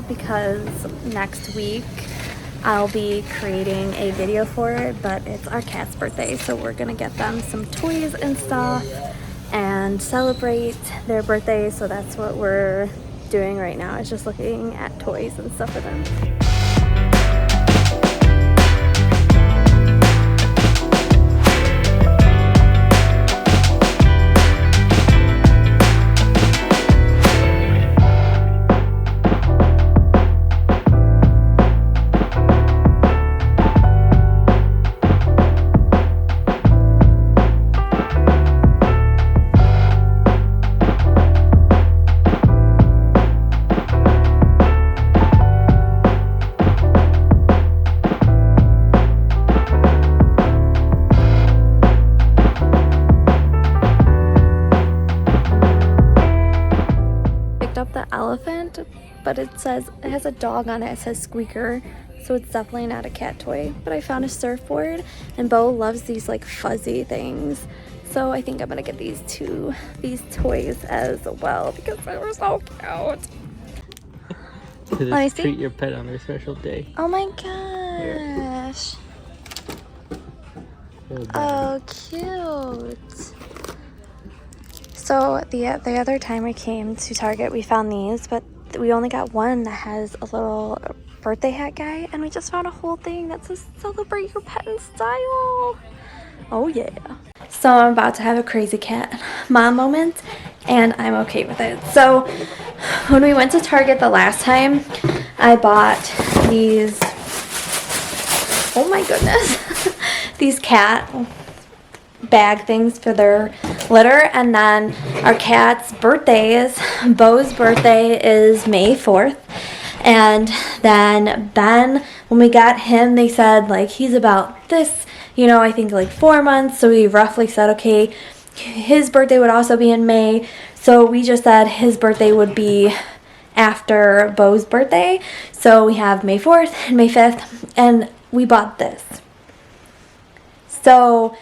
because next week I'll be creating a video for it, but it's our cat's birthday, so we're gonna get them some toys and stuff and celebrate their birthday. So that's what we're doing right now, is just looking at toys and stuff for them. Up the elephant, but it has a dog on it. It says Squeaker, so it's definitely not a cat toy. But I found a surfboard, and Bo loves these like fuzzy things, so I think I'm gonna get these toys as well because they were so cute. Let me see. Treat your pet on their special day. Oh my gosh. Oh, cute. So the other time we came to Target, we found these, but we only got one that has a little birthday hat guy, and we just found a whole thing that says celebrate your pet in style. Oh yeah. So I'm about to have a crazy cat mom moment, and I'm okay with it. So when we went to Target the last time, I bought these, oh my goodness, these cat bag things for their litter. And then our cat's birthdays, Bo's birthday is May 4th, and then Ben, when we got him, they said like he's about this, you know, I think like 4 months, so we roughly said okay, his birthday would also be in May, so we just said his birthday would be after Bo's birthday. So we have May 4th and May 5th, and we bought this. So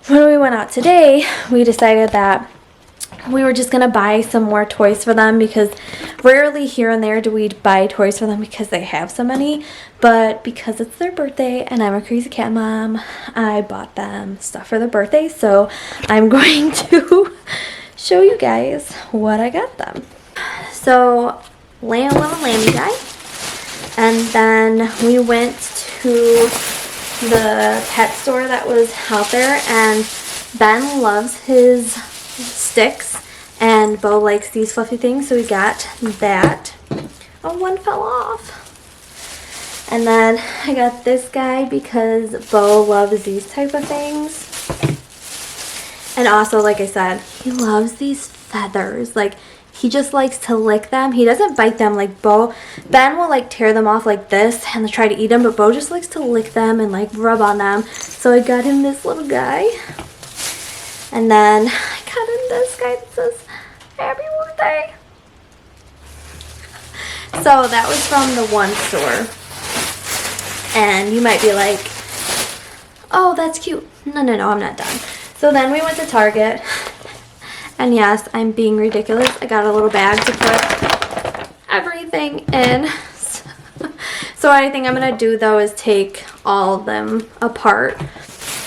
when we went out today, we decided that we were just going to buy some more toys for them, because rarely here and there do we buy toys for them because they have so many. But because it's their birthday and I'm a crazy cat mom, I bought them stuff for their birthday. So I'm going to show you guys what I got them. So little lammy guy. And then we went to the pet store that was out there, and Ben loves his sticks and Bo likes these fluffy things, so we got that. Oh, one fell off. And then I got this guy because Bo loves these type of things, and also, like I said, he loves these feathers. Like, he just likes to lick them. He doesn't bite them like Bo. Ben will like tear them off like this and try to eat them, but Bo just likes to lick them and like rub on them. So I got him this little guy. And then I got him this guy that says, Happy Birthday. So that was from the one store. And you might be like, oh, that's cute. No, I'm not done. So then we went to Target. And yes, I'm being ridiculous. I got a little bag to put everything in. So what I think I'm going to do, though, is take all of them apart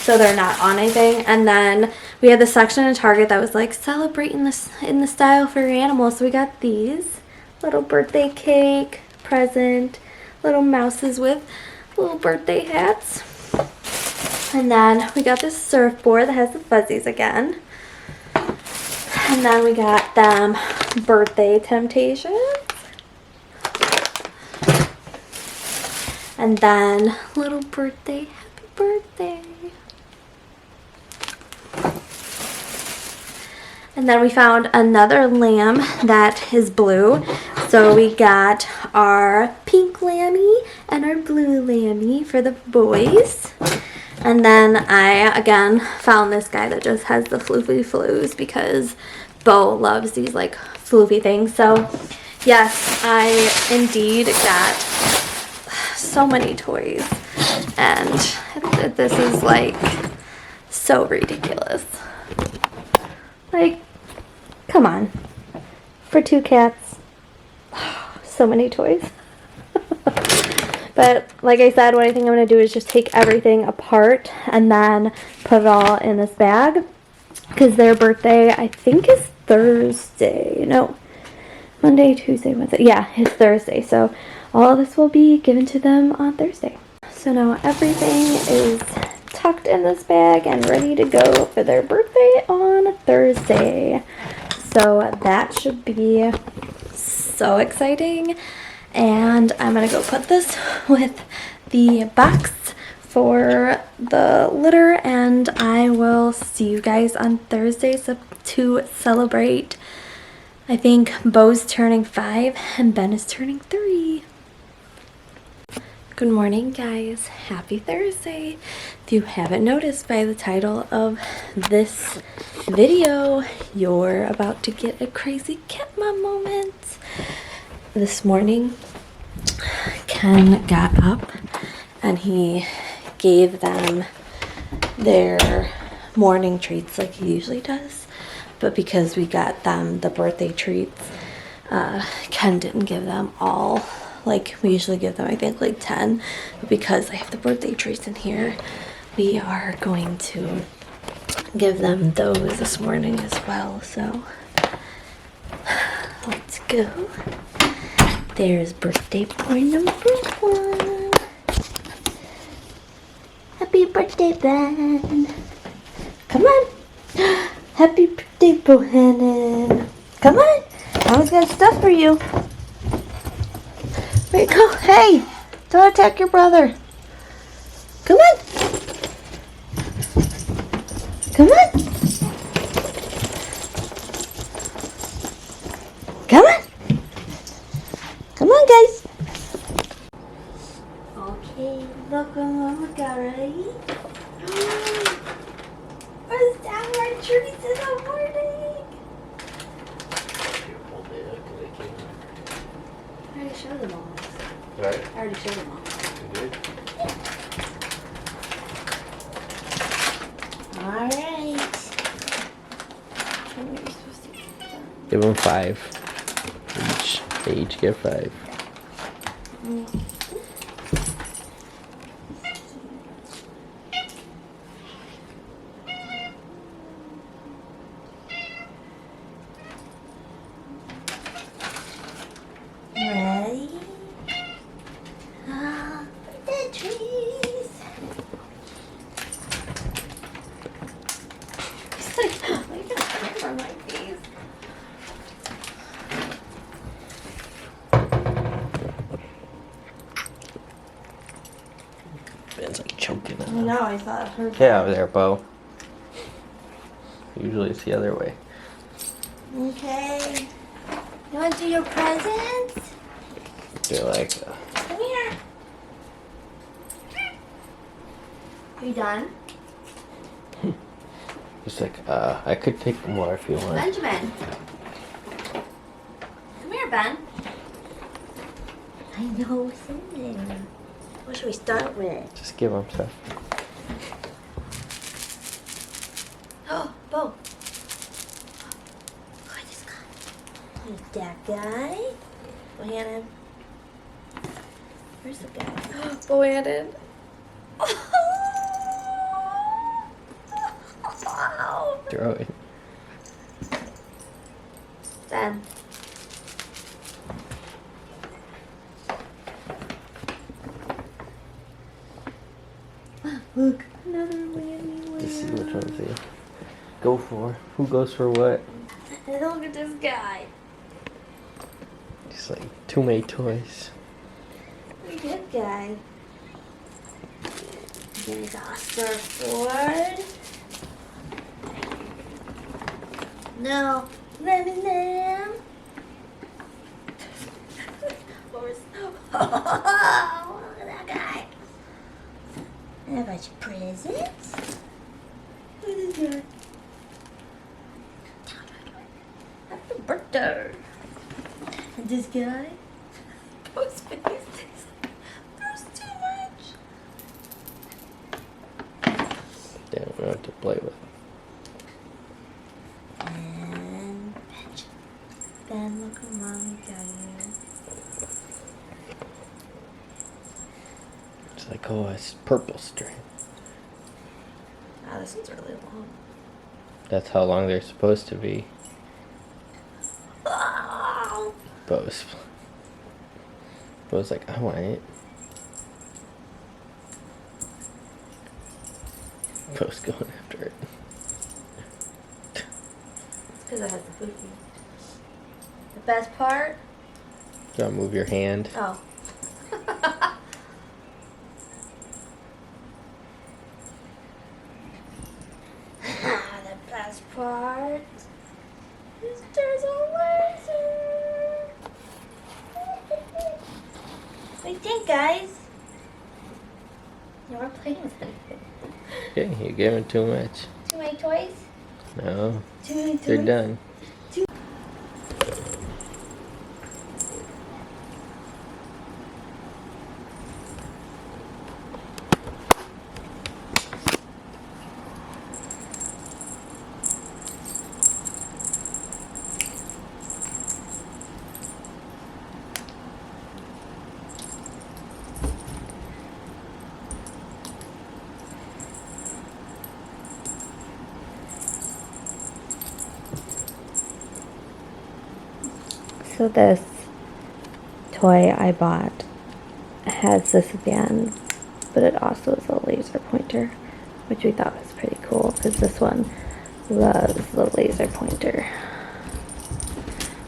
so they're not on anything. And then we had the section in Target that was like celebrating this in the style for your animals. So we got these little birthday cake, present, little mouses with little birthday hats. And then we got this surfboard that has the fuzzies again. And then we got them birthday temptations. And then little birthday, happy birthday. And then we found another lamb that is blue. So we got our pink lammy and our blue lammy for the boys. And then I, again, found this guy that just has the floofy flues because Bo loves these, like, floofy things. So, yes, I indeed got so many toys. And this is, like, so ridiculous. Like, come on. For 2 cats, so many toys. But like I said, what I think I'm going to do is just take everything apart and then put it all in this bag. Because their birthday, I think, is Thursday. No, Monday, Tuesday, Wednesday. Yeah, it's Thursday. So all of this will be given to them on Thursday. So now everything is tucked in this bag and ready to go for their birthday on Thursday. So that should be so exciting. And I'm going to go put this with the box for the litter, and I will see you guys on Thursday to celebrate. I think Bo's turning 5 and Ben is turning 3. Good morning, guys. Happy Thursday. If you haven't noticed by the title of this video, you're about to get a crazy cat mom moment. This morning, Ken got up and he gave them their morning treats like he usually does. But because we got them the birthday treats, Ken didn't give them all. Like, we usually give them, I think, like 10. But because I have the birthday treats in here, we are going to give them those this morning as well. So, let's go. There's birthday boy number 1. Happy birthday, Ben. Come on. Happy birthday, Bohannon. Come on. Mama's got stuff for you. Where you go? Hey, don't attack your brother. Come on. Come on. Come on. Come on, guys. Okay, look what Mama got ready. Where's that more treats in the morning? I already showed them all. Right. I already showed them all. You did? All right. What are you supposed to do? Give them 5. They each get 5. Ready? The trees. He's like, look at the camera on my face. Ben's like choking I on. know, I thought her. Yeah, over there, Bo. Usually it's the other way. Okay. You want to do your presents? They're like, Come here. Are you done? it's like, I could take more if you want. Benjamin. Come here, Ben. I know what's in there. What should we start with? Just give them stuff. Oh, Bo. Look at this guy. There's that guy. Bohannon. Where's the guy? Bohannon. Wow. Throw it. Ben. Look, another whammy. Just see which ones they go for. Who goes for what? Look at this guy. Just like too many toys. Good guy. There's our surfboard. No, lemon lamb. Horse. Oh, look at that guy. And a bunch of presents. Look at this guy. Happy birthday. And this guy. Post face. There's too much. Damn, we don't have to play with. And Ben, look what Mommy got you. It's like, oh, it's purple string. Ah, this one's really long. That's how long they're supposed to be. Oh. Bo's like, I want it. Bo's going after it. It's because it has the food. The best part? Do you want to move your hand? Oh. The best part is there's a laser. What do you think, guys? You weren't playing with anything. Okay, you're giving too much. Too many toys? No, Too many toys? they're done. So this toy I bought has this at the end, but it also is a laser pointer, which we thought was pretty cool because this one loves the laser pointer.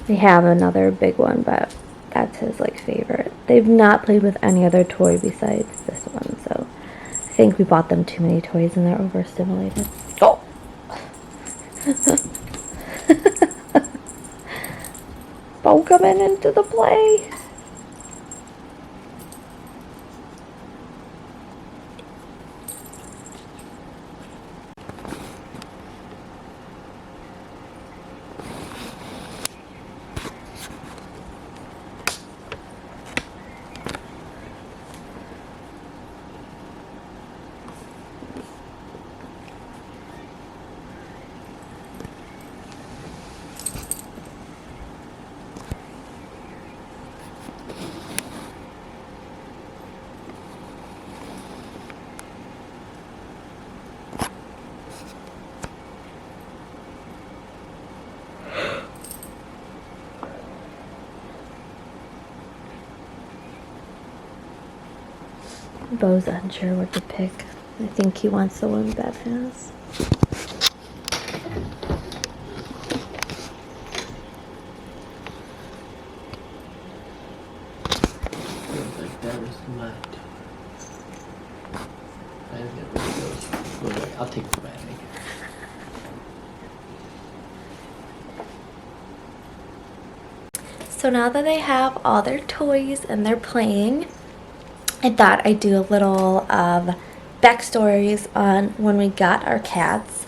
We have another big one, but that's his favorite. They've not played with any other toy besides this one, so I think we bought them too many toys and they're overstimulated. Oh! Bo coming into the play. Bo's unsure what to pick. I think he wants the one Beth has. Like that was my I didn't get rid of those. Wait, I'll take the bag. So now that they have all their toys and they're playing, I thought I'd do a little of backstories on when we got our cats.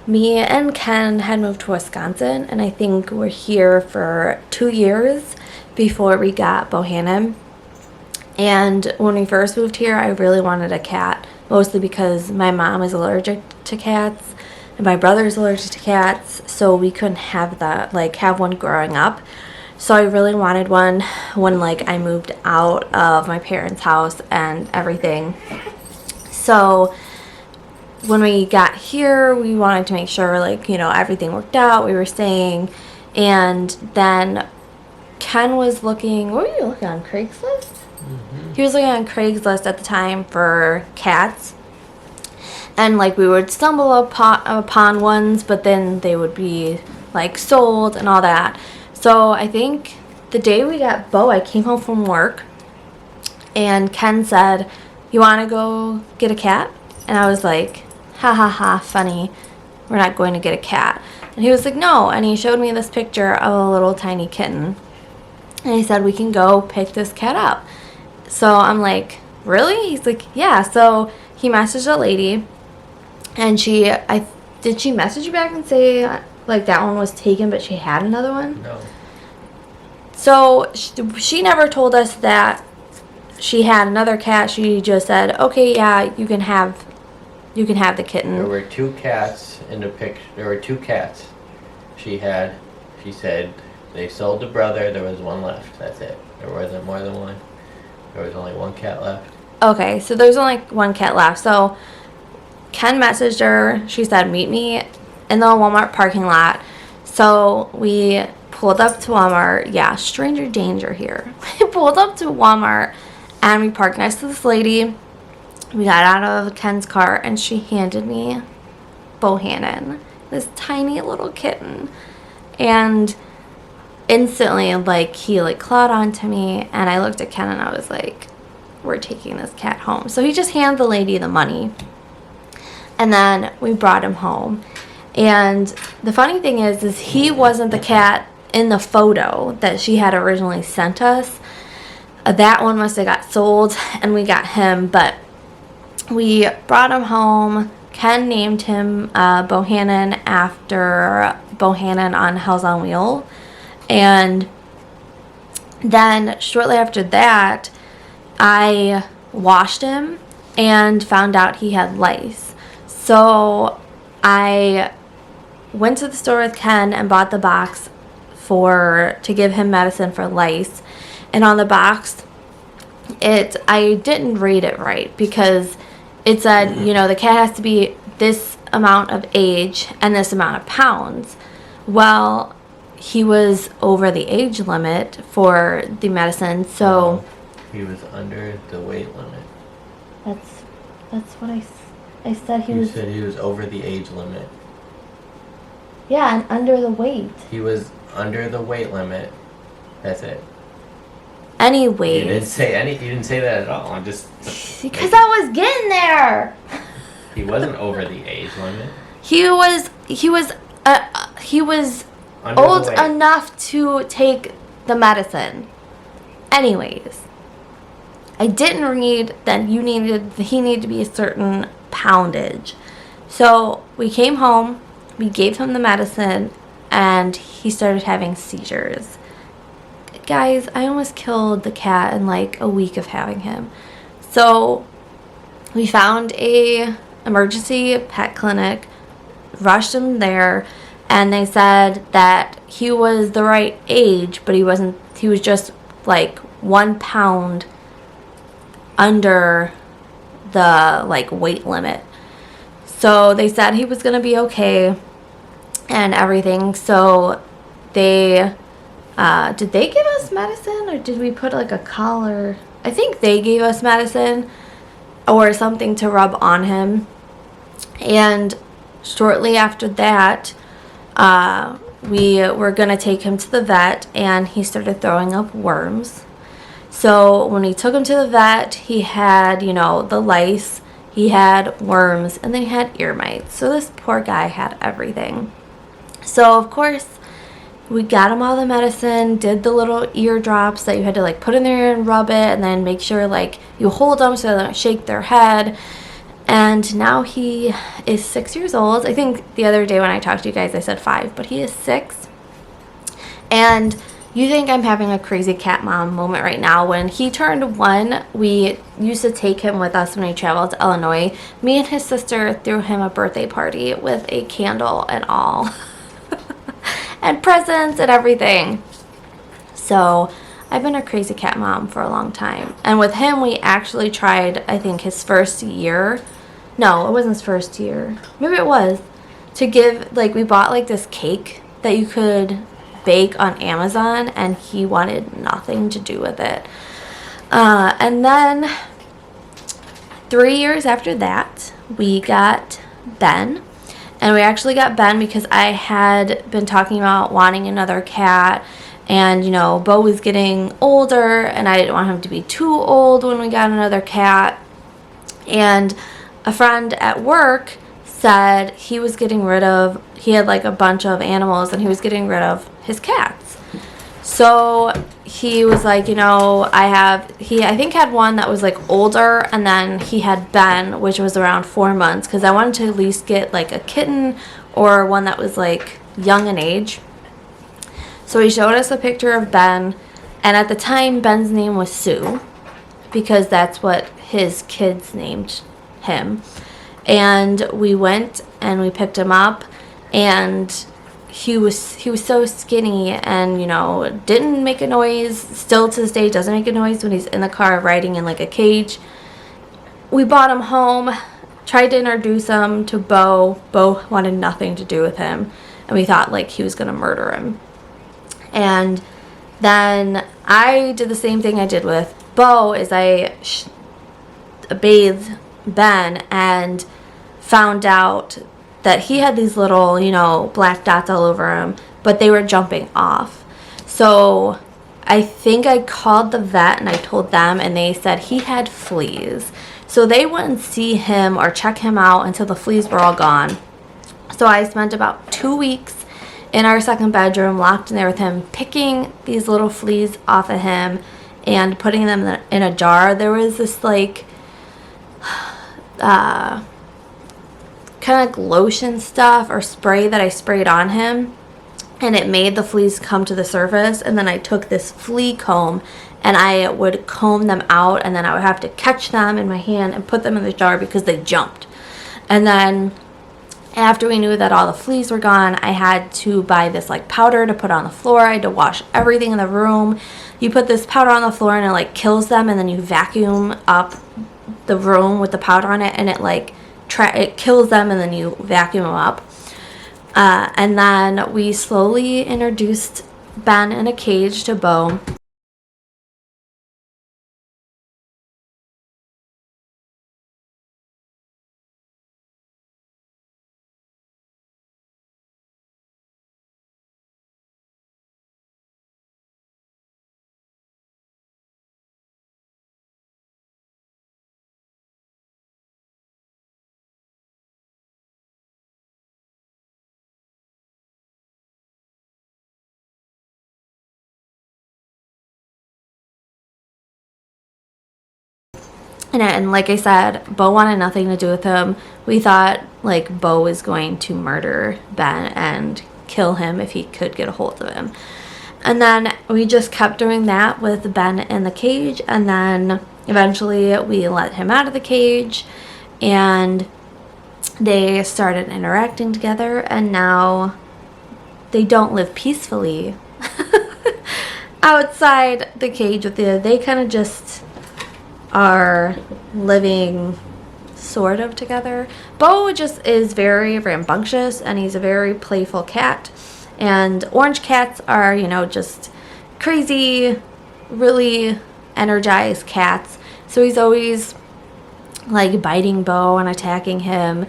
Me and Ken had moved to Wisconsin, and I think we're here for 2 years before we got Bohannon. And when we first moved here, I really wanted a cat, mostly because my mom is allergic to cats and my brother's allergic to cats, so we couldn't have have one growing up. So I really wanted one when I moved out of my parents' house and everything. So when we got here, we wanted to make sure everything worked out. We were staying, and then Ken was looking. What were you looking on, Craigslist? Mm-hmm. He was looking on Craigslist at the time for cats, and we would stumble upon ones, but then they would be sold and all that. So I think the day we got Bo, I came home from work, and Ken said, "You want to go get a cat?" And I was like, "Ha ha ha, funny. We're not going to get a cat." And he was like, "No." And he showed me this picture of a little tiny kitten. And he said, "We can go pick this cat up." So I'm like, "Really?" He's like, "Yeah." So he messaged a lady, and did she message you back and say that one was taken, but she had another one? No. So she never told us that she had another cat. She just said, "Okay, yeah, you can have the kitten." There were 2 cats in the picture. There were 2 cats. She said they sold the brother. There was one left. That's it. There wasn't more than one. There was only one cat left. Okay, so there's only one cat left. So Ken messaged her. She said, meet me in the Walmart parking lot. So we pulled up to Walmart. Yeah, stranger danger here. We pulled up to Walmart and we parked next to this lady. We got out of Ken's car and she handed me Bohannon, this tiny little kitten. And instantly, like, he like clawed onto me, and I looked at Ken and I was like, we're taking this cat home. So he just handed the lady the money, and then we brought him home. And the funny thing is he wasn't the cat in the photo that she had originally sent us. That one must have got sold and we got him, but we brought him home. Ken named him Bohannon after Bohannon on Hell's on Wheel. And then shortly after that, I washed him and found out he had lice. So I went to the store with Ken and bought the box to give him medicine for lice. And on the box, I didn't read it right because it said, you know, the cat has to be this amount of age and this amount of pounds. Well, he was over the age limit for the medicine, so he was under the weight limit. That's what I said. You said he was over the age limit. Yeah, and under the weight. He was under the weight limit. That's it. Anyways. You didn't say that at all. I'm just because I was getting there. He wasn't over the age limit. He was Under old enough to take the medicine. Anyways, I didn't read that he needed to be a certain poundage. So we came home, we gave him the medicine, and he started having seizures. Guys, I almost killed the cat in like a week of having him. So we found a emergency pet clinic, rushed him there, and they said that he was the right age, but he was just like 1 pound under the like weight limit. So they said he was going to be okay and everything. So they did they give us medicine or did we put like a collar? I think they gave us medicine or something to rub on him. And shortly after that, we were going to take him to the vet, and he started throwing up worms. So when we took him to the vet, he had, you know, the lice, he had worms, and then he had ear mites. So this poor guy had everything. So of course, we got him all the medicine, did the little ear drops that you had to like put in there and rub it, and then make sure like you hold them so they don't shake their head. And now he is 6 years old. I think the other day when I talked to you guys, I said 5, but he is 6. And you think I'm having a crazy cat mom moment right now. When he turned 1, we used to take him with us when we traveled to Illinois. Me and his sister threw him a birthday party with a candle and all. And presents and everything. So I've been a crazy cat mom for a long time. And with him, we actually tried, I think, his first year. No, it wasn't his first year. Maybe it was. To give, like, we bought, like, this cake that you could bake on Amazon, and he wanted nothing to do with it. And then 3 years after that, we got Ben. And we actually got Ben because I had been talking about wanting another cat. And, you know, Bo was getting older, and I didn't want him to be too old when we got another cat. And a friend at work said he had like a bunch of animals, and he was getting rid of his cats. So he was like, you know, I think had one that was like older, and then he had Ben, which was around 4 months, because I wanted to at least get like a kitten or one that was like young in age. So he showed us a picture of Ben, and at the time Ben's name was Sue, because that's what his kids named him. And we went and we picked him up, and he was so skinny, and, you know, didn't make a noise. Still to this day doesn't make a noise when he's in the car riding in like a cage. we brought him home, tried to introduce him to Bo. Bo wanted nothing to do with him, and we thought like he was gonna murder him. And then I did the same thing I did with Bo, is I bathed Ben and found out that he had these little, you know, black dots all over him, but they were jumping off. So I think I called the vet and I told them, and they said he had fleas. So they wouldn't see him or check him out until the fleas were all gone. So I spent about 2 weeks in our second bedroom, locked in there with him, picking these little fleas off of him and putting them in a jar. There was this like kind of like lotion stuff or spray that I sprayed on him, and it made the fleas come to the surface. And then I took this flea comb and I would comb them out, and then I would have to catch them in my hand and put them in the jar because they jumped. And then after we knew that all the fleas were gone, I had to buy this like powder to put on the floor. I had to wash everything in the room. You put this powder on the floor and it like kills them, and then you vacuum up the room with the powder on it, and it like it kills them, and then you vacuum them up. And then we slowly introduced Ben in a cage to Bo. And like I said, Bo wanted nothing to do with him. We thought like Bo was going to murder Ben and kill him if he could get a hold of him. And then we just kept doing that with Ben in the cage, and then eventually we let him out of the cage and they started interacting together, and now they don't live peacefully outside the cage with you. They kind of just are living sort of together. Bo just is very rambunctious, and he's a very playful cat. And orange cats are, you know, just crazy, really energized cats. So he's always like biting Bo and attacking him.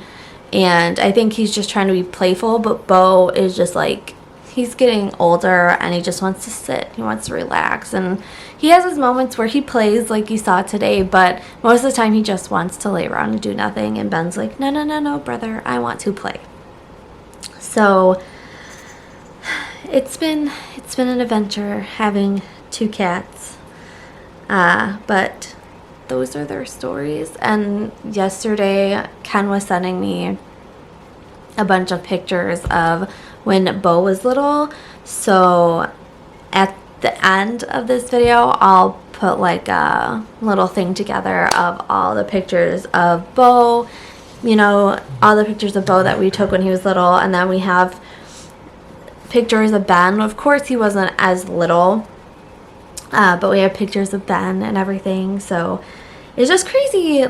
And I think he's just trying to be playful, but Bo is just like, he's getting older and he just wants to sit. He wants to relax. And he has his moments where he plays like you saw today, but most of the time he just wants to lay around and do nothing. And Ben's like, no, no, no, no, brother, I want to play. So it's been an adventure having 2 cats. But those are their stories. And yesterday Ken was sending me a bunch of pictures of when Bo was little. So at the end of this video, I'll put like a little thing together of all the pictures of Bo, you know, all the pictures of Bo that we took when he was little. And then we have pictures of Ben. Of course he wasn't as little, but we have pictures of Ben and everything. So it's just crazy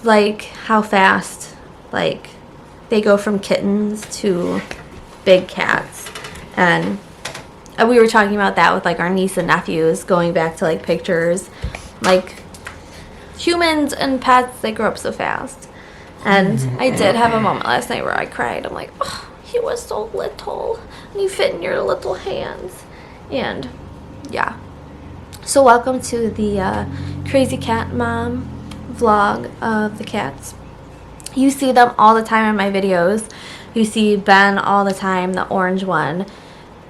like how fast like they go from kittens to big cats. And we were talking about that with like our niece and nephews, going back to like pictures, like humans and pets, they grow up so fast. And I did have a moment last night where I cried. I'm like, oh, he was so little and he fit in your little hands. And yeah, so welcome to the Crazy Cat Mom vlog of the cats. You see them all the time in my videos. You see Ben all the time, the orange one,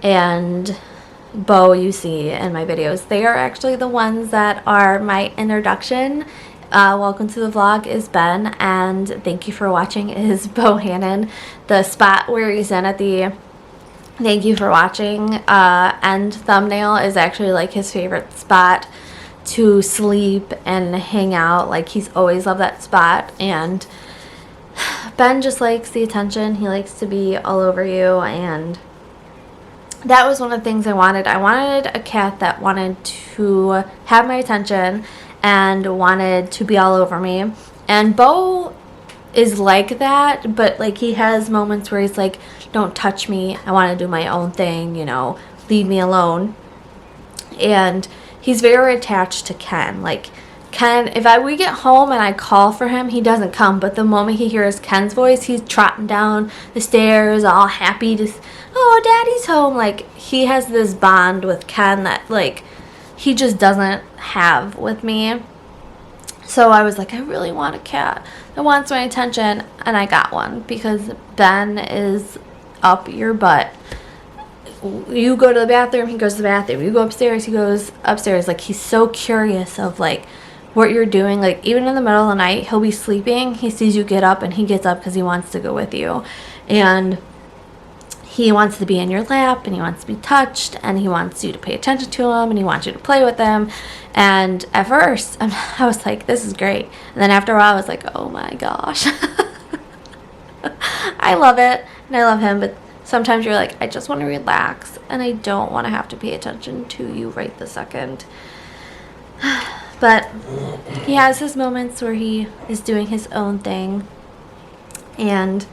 and Bo you see in my videos. They are actually the ones that are my introduction. Welcome to the vlog is Ben, and thank you for watching is Bo Hannon. The spot where he's in at the thank you for watching end thumbnail is actually like his favorite spot to sleep and hang out. Like he's always loved that spot. And Ben just likes the attention. He likes to be all over you, and that was one of the things I wanted. I wanted a cat that wanted to have my attention and wanted to be all over me. And Bo is like that, but like he has moments where he's like, don't touch me, I want to do my own thing, you know, leave me alone. And he's very attached to Ken. Like Ken, if we get home and I call for him, he doesn't come, but the moment he hears Ken's voice, he's trotting down the stairs all happy to, oh, daddy's home. Like he has this bond with Ken that like he just doesn't have with me. So I was like, I really want a cat that wants my attention, and I got one because Ben is up your butt. You go to the bathroom, he goes to the bathroom. You go upstairs, he goes upstairs. Like, he's so curious of, like, what you're doing. Like, even in the middle of the night, he'll be sleeping. He sees you get up, and he gets up because he wants to go with you. And he wants to be in your lap, and he wants to be touched, and he wants you to pay attention to him, and he wants you to play with him. And at first, I was like, this is great. And then after a while, I was like, oh my gosh. I love it, and I love him, but sometimes you're like, I just want to relax, and I don't want to have to pay attention to you right this second. But he has his moments where he is doing his own thing. And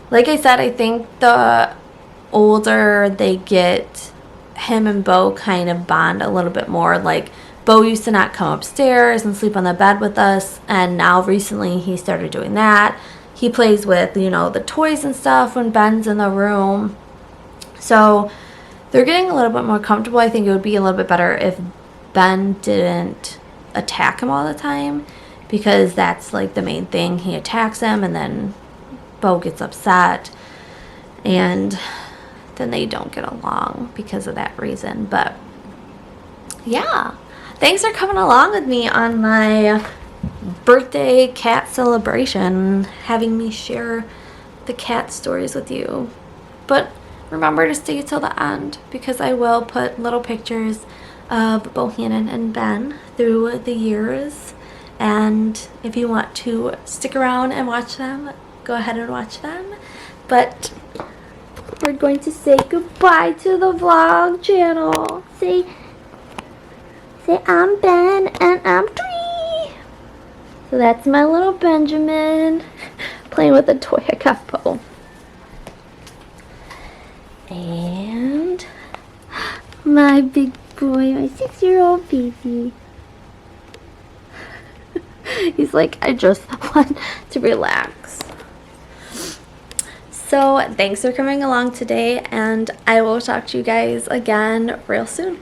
like I said, I think the older they get, him and Bo kind of bond a little bit more. Like, Bo used to not come upstairs and sleep on the bed with us, and now recently he started doing that. He plays with, you know, the toys and stuff when Ben's in the room. So they're getting a little bit more comfortable. I think it would be a little bit better if Ben didn't attack him all the time, because that's like the main thing. He attacks him, and then Bo gets upset, and then they don't get along because of that reason. But yeah, thanks for coming along with me on my birthday cat celebration, having me share the cat stories with you. But remember to stay till the end, because I will put little pictures of Bohannon and Ben through the years, and if you want to stick around and watch them, go ahead and watch them. But we're going to say goodbye to the vlog channel. Say I'm Ben and I'm 3. So that's my little Benjamin playing with a toy I got Bo. And my big boy, my 6-year-old baby. He's like, I just want to relax. So thanks for coming along today, and I will talk to you guys again real soon.